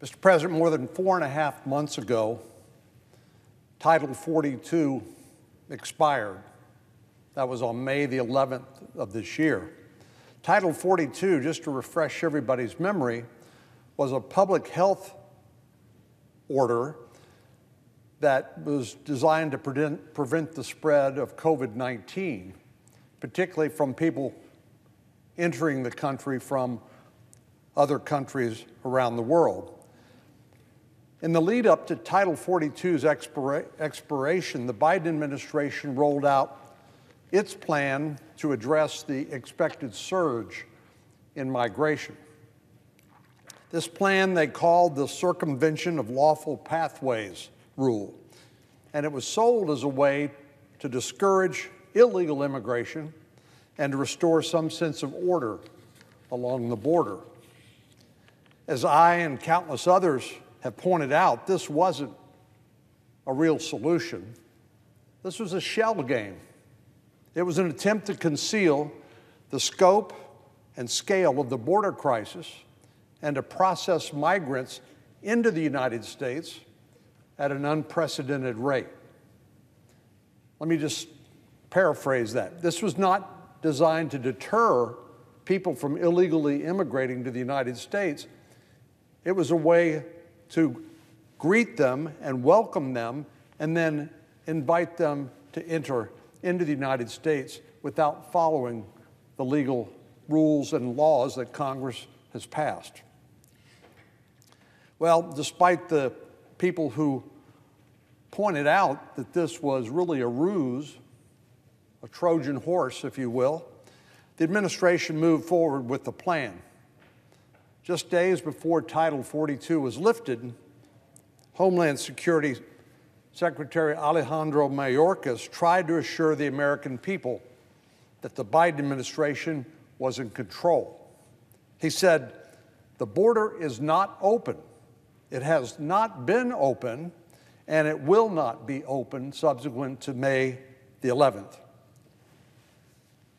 Mr. President, more than 4.5 months ago, Title 42 expired. That was on May the 11th of this year. Title 42, just to refresh everybody's memory, was a public health order that was designed to prevent the spread of COVID-19, particularly from people entering the country from other countries around the world. In the lead up to Title 42's expiration, the Biden administration rolled out its plan to address the expected surge in migration. This plan they called the Circumvention of Lawful Pathways Rule, and it was sold as a way to discourage illegal immigration and to restore some sense of order along the border. As I and countless others have pointed out, this wasn't a real solution. This was a shell game. It was an attempt to conceal the scope and scale of the border crisis and to process migrants into the United States at an unprecedented rate. Let me just paraphrase that. This was not designed to deter people from illegally immigrating to the United States. It was a way to greet them and welcome them and then invite them to enter into the United States without following the legal rules and laws that Congress has passed. Well, despite the people who pointed out that this was really a ruse, a Trojan horse, if you will, the administration moved forward with the plan. Just days before Title 42 was lifted, Homeland Security Secretary Alejandro Mayorkas tried to assure the American people that the Biden administration was in control. He said, "The border is not open. It has not been open, and it will not be open subsequent to May the 11th.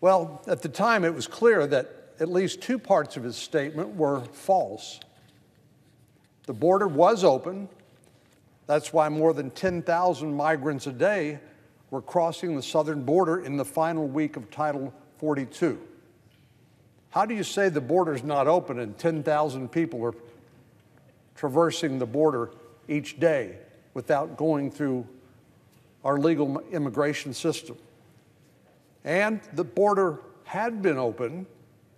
Well, at the time, it was clear that at least two parts of his statement were false. The border was open. That's why more than 10,000 migrants a day were crossing the southern border in the final week of Title 42. How do you say the border's not open and 10,000 people are traversing the border each day without going through our legal immigration system? And the border had been open,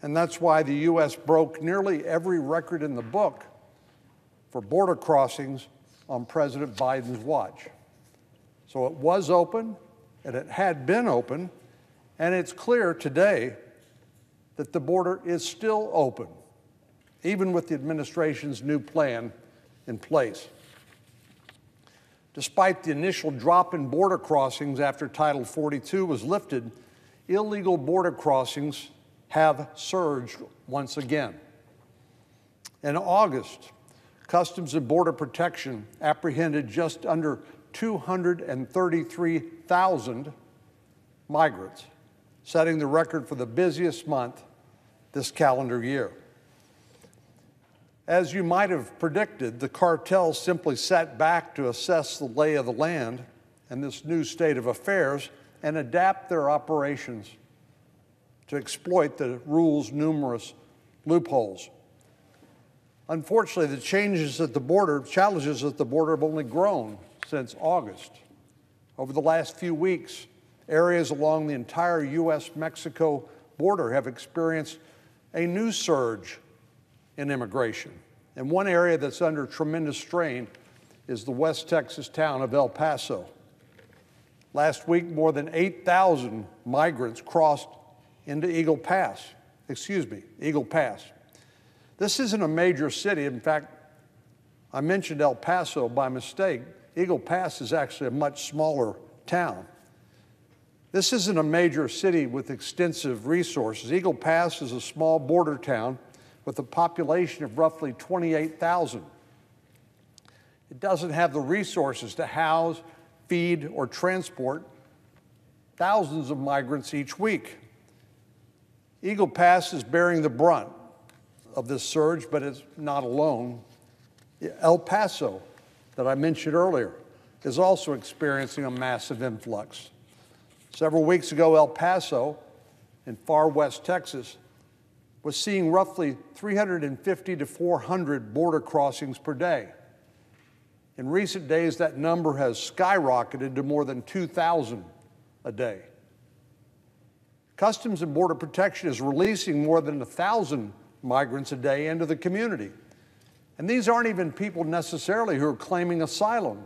and that's why the U.S. broke nearly every record in the book for border crossings on President Biden's watch. So it was open, and it had been open, and it's clear today that the border is still open, even with the administration's new plan in place. Despite the initial drop in border crossings after Title 42 was lifted, illegal border crossings have surged once again. In August, Customs and Border Protection apprehended just under 233,000 migrants, setting the record for the busiest month this calendar year. As you might have predicted, the cartel simply sat back to assess the lay of the land and this new state of affairs and adapt their operations to exploit the rule's numerous loopholes. Unfortunately, the challenges at the border have only grown since August. Over the last few weeks, areas along the entire U.S.-Mexico border have experienced a new surge in immigration. And one area that's under tremendous strain is the West Texas town of El Paso. Last week, more than 8,000 migrants crossed into Eagle Pass. This isn't a major city. In fact, I mentioned El Paso by mistake. Eagle Pass is actually a much smaller town. This isn't a major city with extensive resources. Eagle Pass is a small border town with a population of roughly 28,000. It doesn't have the resources to house, feed, or transport thousands of migrants each week. Eagle Pass is bearing the brunt of this surge, but it's not alone. El Paso, that I mentioned earlier, is also experiencing a massive influx. Several weeks ago, El Paso in far west Texas was seeing roughly 350 to 400 border crossings per day. In recent days, that number has skyrocketed to more than 2,000 a day. Customs and Border Protection is releasing more than 1,000 migrants a day into the community. And these aren't even people necessarily who are claiming asylum.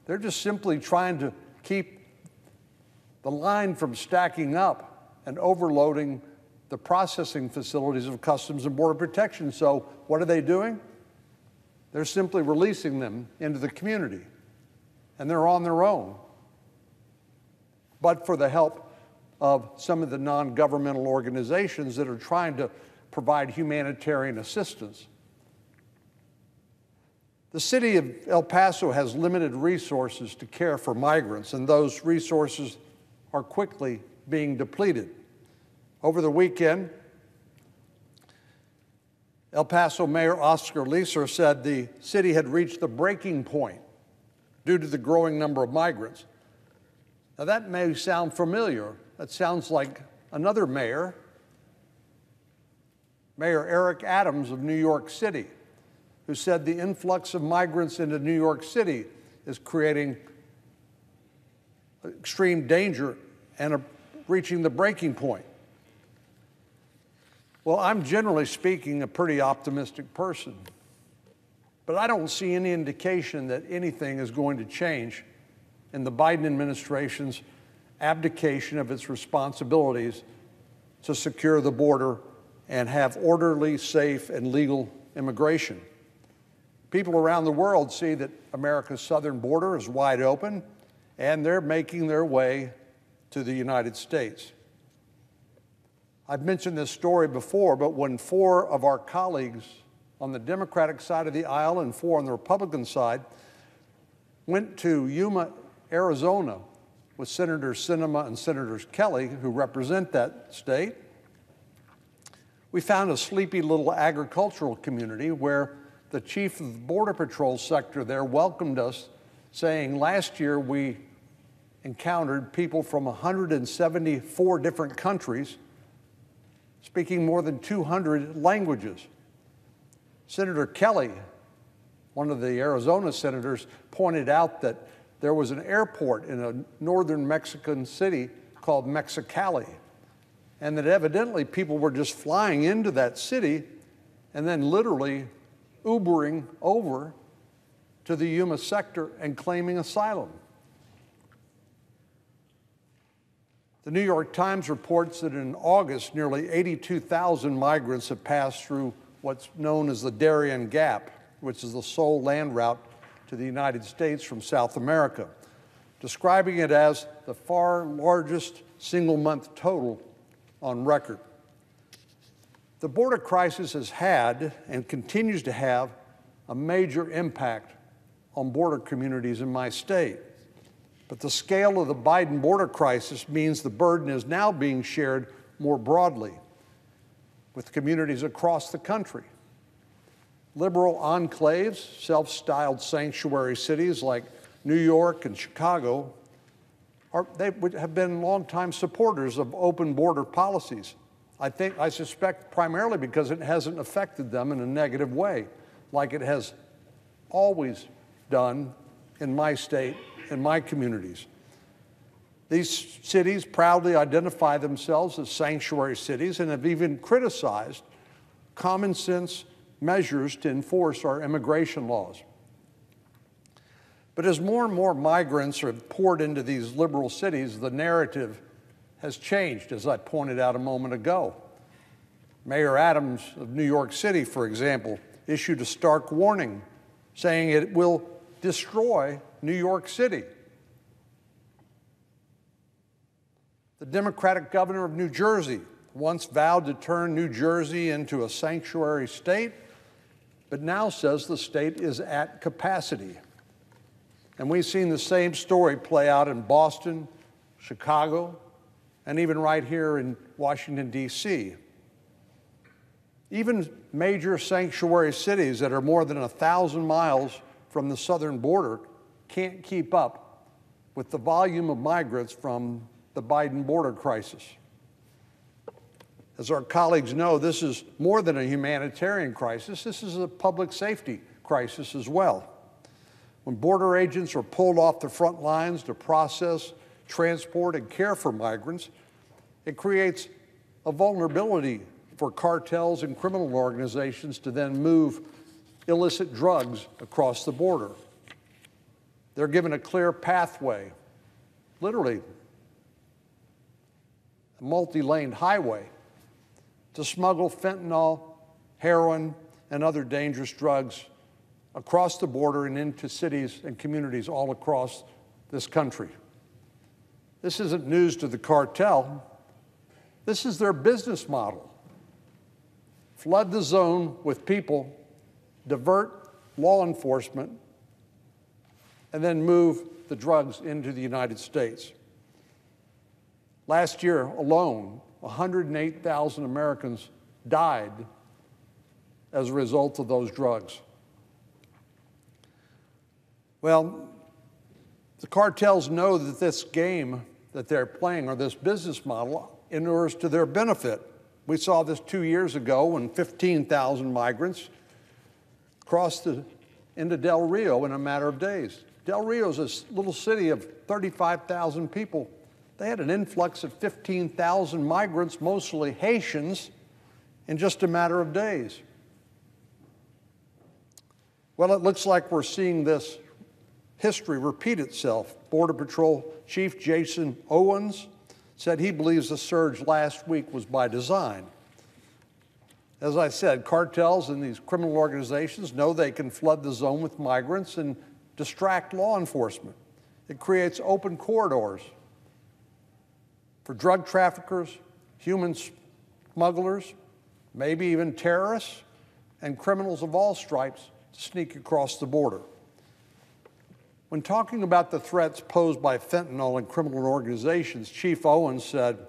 They're just simply trying to keep the line from stacking up and overloading the processing facilities of Customs and Border Protection. So what are they doing? They're simply releasing them into the community, and they're on their own, but for the help of some of the non-governmental organizations that are trying to provide humanitarian assistance. The city of El Paso has limited resources to care for migrants, and those resources are quickly being depleted. Over the weekend, El Paso Mayor Oscar Leeser said the city had reached the breaking point due to the growing number of migrants. Now that may sound familiar. That sounds like another mayor, Mayor Eric Adams of New York City, who said the influx of migrants into New York City is creating extreme danger and reaching the breaking point. Well, I'm generally speaking a pretty optimistic person, but I don't see any indication that anything is going to change in the Biden administration's abdication of its responsibilities to secure the border and have orderly, safe, and legal immigration. People around the world see that America's southern border is wide open, and they're making their way to the United States. I've mentioned this story before, but when 4 of our colleagues on the Democratic side of the aisle and 4 on the Republican side went to Yuma, Arizona with Senator Sinema and Senators Kelly, who represent that state, we found a sleepy little agricultural community where the chief of the Border Patrol sector there welcomed us, saying last year we encountered people from 174 different countries speaking more than 200 languages. Senator Kelly, one of the Arizona senators, pointed out that there was an airport in a northern Mexican city called Mexicali, and that evidently people were just flying into that city and then literally Ubering over to the Yuma sector and claiming asylum. The New York Times reports that in August, nearly 82,000 migrants have passed through what's known as the Darion Gap, which is the sole land route to the United States from South America, describing it as the far largest single-month total on record. The border crisis has had and continues to have a major impact on border communities in my state. But the scale of the Biden border crisis means the burden is now being shared more broadly with communities across the country. Liberal enclaves, self-styled sanctuary cities like New York and Chicago, have been longtime supporters of open border policies. I suspect primarily because it hasn't affected them in a negative way, like it has always done in my state and my communities. These cities proudly identify themselves as sanctuary cities and have even criticized common sense measures to enforce our immigration laws. But as more and more migrants are poured into these liberal cities, the narrative has changed, as I pointed out a moment ago. Mayor Adams of New York City, for example, issued a stark warning saying it will destroy New York City. The Democratic governor of New Jersey once vowed to turn New Jersey into a sanctuary state, but now says the state is at capacity. And we've seen the same story play out in Boston, Chicago, and even right here in Washington, D.C. Even major sanctuary cities that are more than 1,000 miles from the southern border can't keep up with the volume of migrants from the Biden border crisis. As our colleagues know, this is more than a humanitarian crisis. This is a public safety crisis as well. When border agents are pulled off the front lines to process, transport, and care for migrants, it creates a vulnerability for cartels and criminal organizations to then move illicit drugs across the border. They're given a clear pathway, literally a multi-laned highway, to smuggle fentanyl, heroin, and other dangerous drugs across the border and into cities and communities all across this country. This isn't news to the cartel. This is their business model. Flood the zone with people, divert law enforcement, and then move the drugs into the United States. Last year alone, 108,000 Americans died as a result of those drugs. Well, the cartels know that this game that they're playing, or this business model, inures to their benefit. We saw this 2 years ago when 15,000 migrants crossed into Del Rio in a matter of days. Del Rio is a little city of 35,000 people. They had an influx of 15,000 migrants, mostly Haitians, in just a matter of days. Well, it looks like we're seeing this history repeat itself. Border Patrol Chief Jason Owens said he believes the surge last week was by design. As I said, cartels and these criminal organizations know they can flood the zone with migrants and distract law enforcement. It creates open corridors for drug traffickers, human smugglers, maybe even terrorists, and criminals of all stripes to sneak across the border. When talking about the threats posed by fentanyl and criminal organizations, Chief Owens said,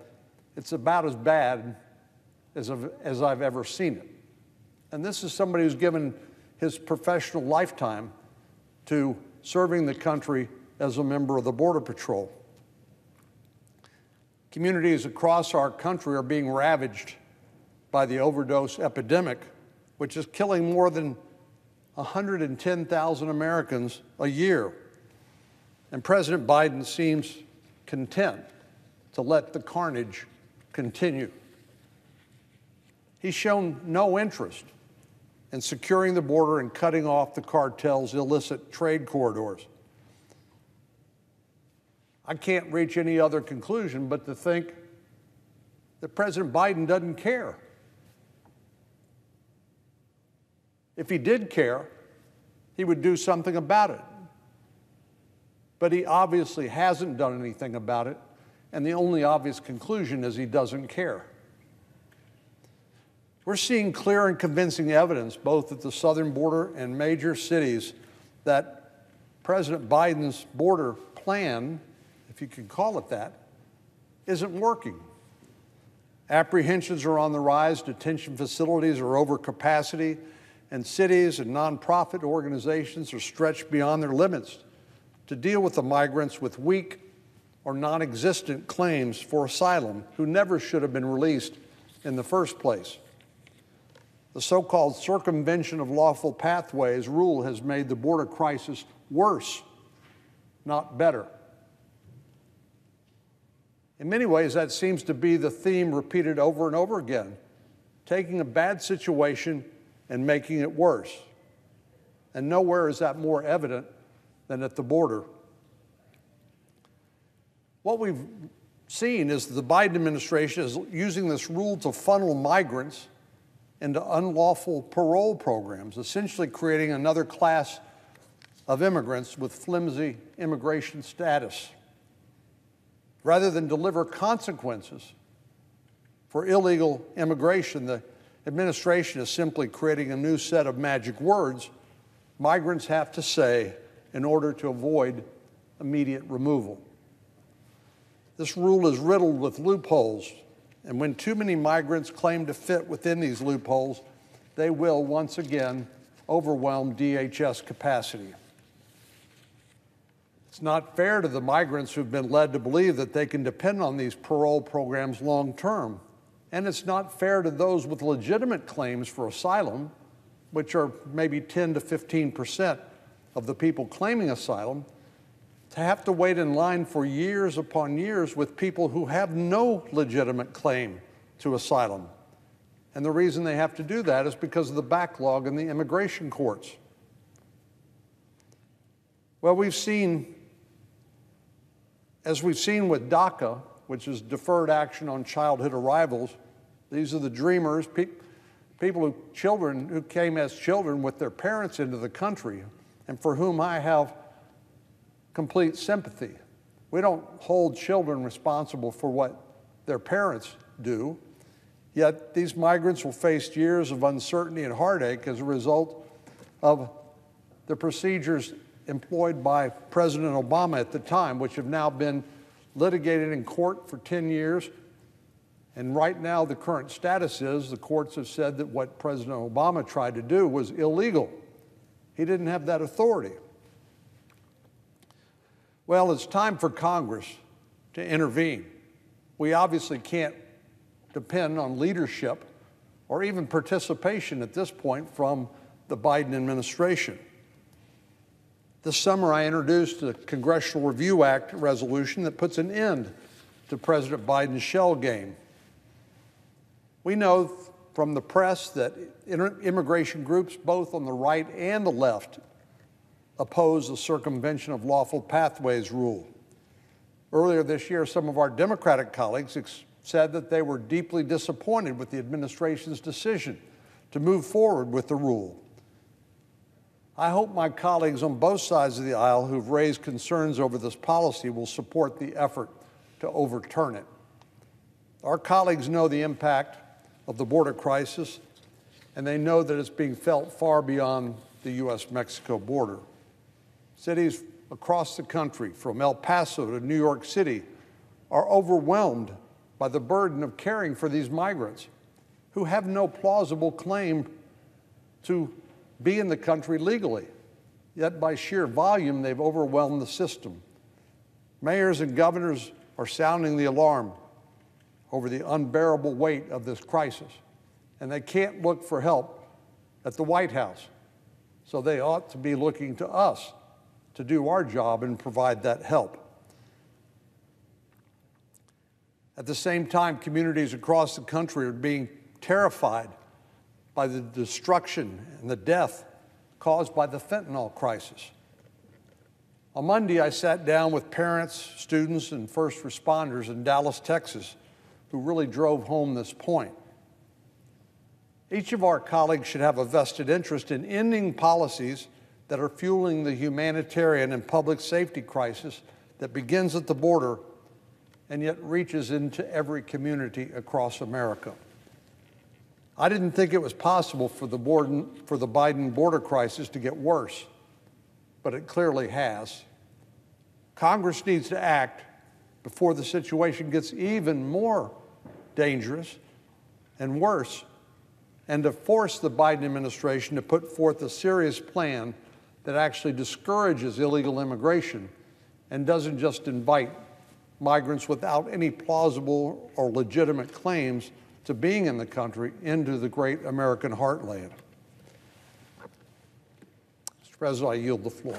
"It's about as bad as I've ever seen it." And this is somebody who's given his professional lifetime to serving the country as a member of the Border Patrol. Communities across our country are being ravaged by the overdose epidemic, which is killing more than 110,000 Americans a year. And President Biden seems content to let the carnage continue. He's shown no interest in securing the border and cutting off the cartel's illicit trade corridors. I can't reach any other conclusion but to think that President Biden doesn't care. If he did care, he would do something about it. But he obviously hasn't done anything about it, and the only obvious conclusion is he doesn't care. We're seeing clear and convincing evidence, both at the southern border and major cities, that President Biden's border plan, if you can call it that, isn't working. Apprehensions are on the rise, detention facilities are over capacity, and cities and nonprofit organizations are stretched beyond their limits to deal with the migrants with weak or non-existent claims for asylum who never should have been released in the first place. The so-called circumvention of lawful pathways rule has made the border crisis worse, not better. In many ways, that seems to be the theme repeated over and over again, taking a bad situation and making it worse. And nowhere is that more evident than at the border. What we've seen is the Biden administration is using this rule to funnel migrants into unlawful parole programs, essentially creating another class of immigrants with flimsy immigration status. Rather than deliver consequences for illegal immigration, the administration is simply creating a new set of magic words migrants have to say in order to avoid immediate removal. This rule is riddled with loopholes, and when too many migrants claim to fit within these loopholes, they will once again overwhelm DHS capacity. It's not fair to the migrants who've been led to believe that they can depend on these parole programs long term. And it's not fair to those with legitimate claims for asylum, which are maybe 10 to 15% of the people claiming asylum, to have to wait in line for years upon years with people who have no legitimate claim to asylum. And the reason they have to do that is because of the backlog in the immigration courts. Well, as we've seen with DACA, which is deferred action on childhood arrivals, these are the dreamers, children who came as children with their parents into the country, and for whom I have complete sympathy. We don't hold children responsible for what their parents do, yet these migrants will face years of uncertainty and heartache as a result of the procedures employed by President Obama at the time, which have now been litigated in court for 10 years. And right now, the current status is the courts have said that what President Obama tried to do was illegal. He didn't have that authority. Well, it's time for Congress to intervene. We obviously can't depend on leadership or even participation at this point from the Biden administration. This summer, I introduced the Congressional Review Act resolution that puts an end to President Biden's shell game. We know from the press that immigration groups, both on the right and the left, oppose the circumvention of lawful pathways rule. Earlier this year, some of our Democratic colleagues said that they were deeply disappointed with the administration's decision to move forward with the rule. I hope my colleagues on both sides of the aisle who've raised concerns over this policy will support the effort to overturn it. Our colleagues know the impact of the border crisis, and they know that it's being felt far beyond the U.S.-Mexico border. Cities across the country, from El Paso to New York City, are overwhelmed by the burden of caring for these migrants who have no plausible claim to be in the country legally. Yet by sheer volume, they've overwhelmed the system. Mayors and governors are sounding the alarm over the unbearable weight of this crisis, and they can't look for help at the White House. So they ought to be looking to us to do our job and provide that help. At the same time, communities across the country are being terrified by the destruction and the death caused by the fentanyl crisis. On Monday, I sat down with parents, students, and first responders in Dallas, Texas, who really drove home this point. Each of our colleagues should have a vested interest in ending policies that are fueling the humanitarian and public safety crisis that begins at the border and yet reaches into every community across America. I didn't think it was possible for the Biden border crisis to get worse, but it clearly has. Congress needs to act before the situation gets even more dangerous and worse, and to force the Biden administration to put forth a serious plan that actually discourages illegal immigration and doesn't just invite migrants without any plausible or legitimate claims to being in the country into the great American heartland. Mr. President, I yield the floor.